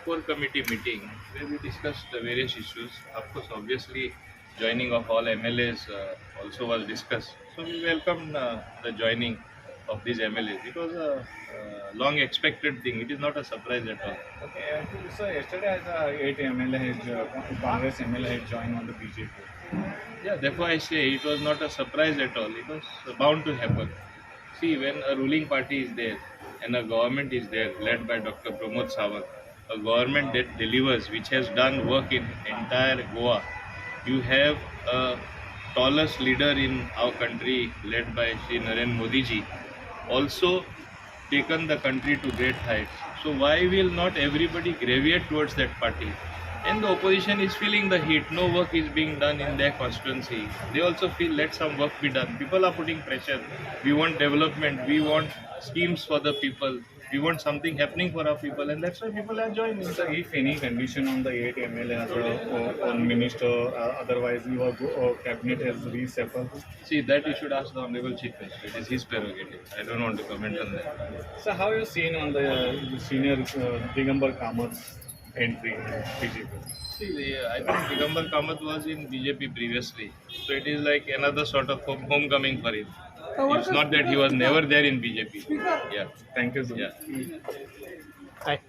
core committee meeting where we discussed the various issues. Of course, obviously, joining of all MLAs also was discussed. So we welcome the joining of these MLAs. It was a long expected thing. It is not a surprise at all. Okay, so yesterday as 8 MLA has Congress MLA has joined on the BJP. Yeah, therefore I say it was not a surprise at all. It was bound to happen. See, when a ruling party is there and a government is there led by Dr. Pramod Sawant, a government that delivers, which has done work in entire Goa, you have a tallest leader in our country led by Shri Narendra Modi ji, also taken the country to great heights. So why will not everybody gravitate towards that party? And the opposition is feeling the heat. No work is being done in their constituency. They also feel let some work be done. People are putting pressure. We want development. We want schemes for the people. We want something happening for our people, and that's why people are joining. So if any condition on the 8 MLA as a minister, otherwise your cabinet has reshuffled. See, that you should ask the Honorable Chief Minister. It is his prerogative. I don't want to comment on that. So how you seen on the senior Digambar Kamat's entry in BJP? See, I think Digambar Kamath was in BJP previously, so it is like another sort of homecoming for him. It's not that he was never there in BJP. Yeah, Thank you, sir. yeah. Hi.